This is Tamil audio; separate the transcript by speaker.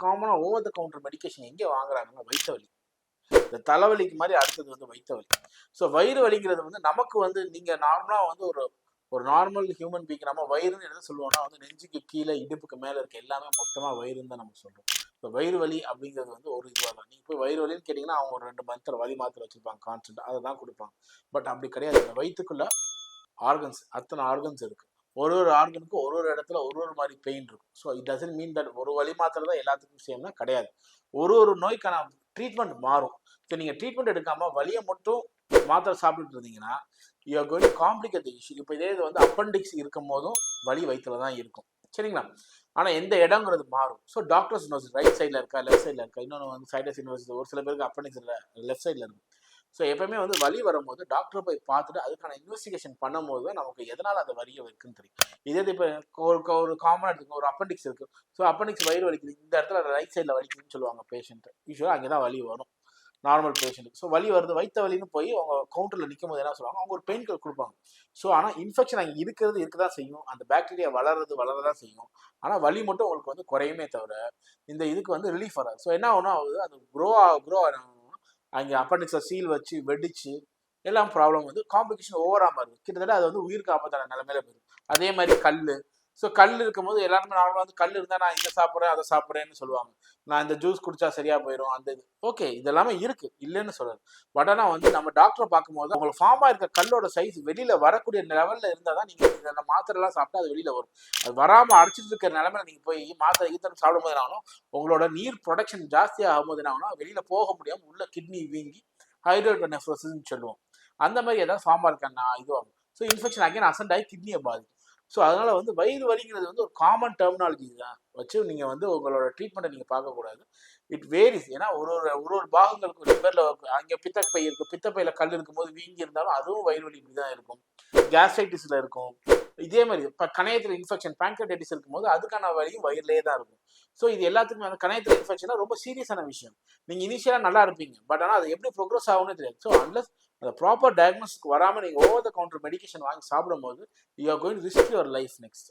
Speaker 1: காமனாக ஓவர் த கவுண்டர் மெடிக்கேஷன் எங்கே வாங்குறாங்கன்னா வயிற்று வலி. இந்த தலைவலிக்கு மாதிரி அடுத்தது வந்து வயிற்று வலி. ஸோ வயிறு வலிங்கிறது வந்து நமக்கு வந்து நீங்கள் நார்மலாக வந்து ஒரு ஒரு நார்மல் ஹியூமன் பீக் நம்ம வயிறுன்னு என்ன சொல்லுவோம்னா வந்து நெஞ்சுக்கு கீழே இடுப்புக்கு மேலே இருக்க எல்லாமே மொத்தமாக வயிறுன்னு தான் நம்ம சொல்கிறோம். இப்போ வயிறு வலி அப்படிங்கிறது வந்து ஒரு இதுவாக தான். நீங்கள் போய் வயிறு வலின்னு கேட்டிங்கன்னா அவங்க ஒரு 2 மாத்திரை வலி மாத்திரை வச்சுருப்பாங்க கான்ஸ்டன்ட், அதை தான் கொடுப்பாங்க. பட் அப்படி கிடையாது. அந்த வயிற்றுக்குள்ள ஆர்கன்ஸ், அத்தனை ஆர்கன்ஸ் இருக்குது. ஒரு ஒரு ஆர்கனுக்கும் ஒரு ஒரு இடத்துல ஒரு ஒரு மாதிரி பெயின் இருக்கும். So it doesn't mean that ஒரு வலி மாத்திரை தான் எல்லாத்துக்கும் சேம்னா கிடையாது. ஒரு ஒரு நோய்க்கான ட்ரீட்மெண்ட் மாறும். ஸோ நீங்கள் ட்ரீட்மெண்ட் எடுக்காமல் வலியை மட்டும் மாத்திரை சாப்பிட்டுட்டு இருந்தீங்கன்னா you are going to complicate the issue. இப்போ இதே இது வந்து அப்பெண்டிக்ஸ் இருக்கும் போதும் வலி வயிற்றுல தான் இருக்கும், சரிங்களா? ஆனால் எந்த இடங்கிறது மாறும். ஸோ டாக்டர்ஸ் நோஸ் ரைட் சைடில் இருக்கா லெஃப்ட் சைடில் இருக்கா, இன்னொன்று வந்து சைடஸ் யூனிவர்சிட்டி ஒரு சில பேருக்கு அப்பெண்டிக்ஸ் இல்லை லெஃப்ட் சைடில் இருக்கும். ஸோ எப்பவுமே வந்து வலி வரும்போது டாக்டரை போய் பார்த்துட்டு அதுக்கான இன்வெஸ்டிகேஷன் பண்ணும்போது தான் நமக்கு எதனால் அந்த வலியை இருக்குன்னு தெரியும். இதே இப்போ ஒரு காமனாக எடுத்துக்கோ, ஒரு அப்பெண்டிக்ஸ் இருக்குது. ஸோ அப்பெண்டிக்ஸ் வயிறு வலிக்குது, இந்த இடத்துல ரைட் சைடில் வலிக்குதுன்னு சொல்லுவாங்க பேஷண்ட்டு. யூஸ்வலாக அங்கே தான் வலி வரும் நார்மல் பேஷண்ட்டுக்கு. ஸோ வலி வருது வயிற்று வலின்னு போய் அவங்க கவுண்டரில் நிற்கும் போது என்ன சொல்லுவாங்க, அவங்க ஒரு பெயின் கில்லர் கொடுப்பாங்க. ஸோ ஆனால் இன்ஃபெக்ஷன் அங்கே இருக்க தான் செய்யும், அந்த பாக்டீரியா வளரதான் செய்யும். ஆனால் வலி மட்டும் உங்களுக்கு வந்து குறையுமே தவிர இந்த இதுக்கு வந்து ரிலீஃப் வராது. ஸோ என்ன ஆகுது, அது க்ரோ அங்கே அப்பெண்டிக்ஸில் சீல் வச்சு வெடிச்சு எல்லாம் ப்ராப்ளம் வந்து காம்ப்ளிகேஷன் ஓவராக மாறுது. கிட்டத்தட்ட அது வந்து உயிருக்கு ஆபத்தான நிலைமையில போயிடும். அதே மாதிரி கல். ஸோ கல் இருக்கும்போது எல்லாருமே நார்மலாக வந்து கல் இருந்தால் நான் இதை சாப்பிட்றேன் அதை சாப்பிட்றேன்னு சொல்லுவாங்க. நான் இந்த ஜூஸ் குடிச்சா சரியாக போயிடும் அந்த இது. ஓகே, இதெல்லாமே இருக்குது, இல்லைன்னு சொல்கிறது. பட் ஆனால் வந்து நம்ம டாக்டரை பார்க்கும்போது உங்களுக்கு ஃபார்மாக இருக்க கல்லோட சைஸ் வெளியில் வரக்கூடிய லெவலில் இருந்தால் தான் நீங்கள் இந்த மாத்திரைலாம் சாப்பிட்டா அது வெளியில் வரும். அது வராமல் அடிச்சிட்டு இருக்கிற நிலமையில நீங்கள் போய் மாத்திரை சாப்பிடும்போது என்ன ஆகணும், உங்களோட நீர் ப்ரொடக்ஷன் ஜாஸ்தியாக ஆகும்போது என்ன ஆகணும், வெளியில் போக முடியாமல் உள்ள கிட்னி வீங்கி ஹைட்ரோனெஃப்ரோசிஸ்ன்னு சொல்லுவோம். அந்த மாதிரி ஏதாவது ஃபார்மாக இருக்கான்னா இதுவாகும். ஸோ இன்ஃபெக்ஷன் அகைன் அசண்ட் ஆகி கிட்னியை பாதிக்கும். ஸோ அதனால் வந்து வயிறு வலிங்கிறது வந்து ஒரு காமன் டெர்மினாலஜி தான் வச்சு நீங்கள் வந்து உங்களோட ட்ரீட்மெண்ட்டை நீங்கள் பார்க்கக்கூடாது. It varies. ஏன்னா ஒரு பாகங்களுக்கு லிவரில் அங்கே பித்தப்பை இருக்கும், பித்தப்பையில் கல் இருக்கும்போது வீங்கி இருந்தாலும் அதுவும் வயிறு வலி இப்படி தான் இருக்கும். கேஸ்ட்ரைட்டிஸில் இருக்கும். இதே மாதிரி இப்போ கணையத்தில் இன்ஃபெக்ஷன் பேங்க்ரைட்டிஸ் இருக்கும்போது அதுக்கான வலியும் வயிறுலேயே தான் இருக்கும். ஸோ இது எல்லாத்துக்குமே அந்த கணையத்தில் இன்ஃபெக்ஷனாக ரொம்ப சீரியஸான விஷயம். நீங்கள் இனிஷியலாக நல்லா இருப்பீங்க, பட் ஆனால் அது எப்படி ப்ரோக்ரஸ் ஆகும்னு தெரியாது. ஸோ அன்லஸ் அந்த ப்ராப்பர் டயக்னோஸ்க்கு வராமல் நீங்கள் ஓவர் த கவுண்டர் மெடிக்கேஷன் வாங்கி சாப்பிடும்போது you are going to risk your life next.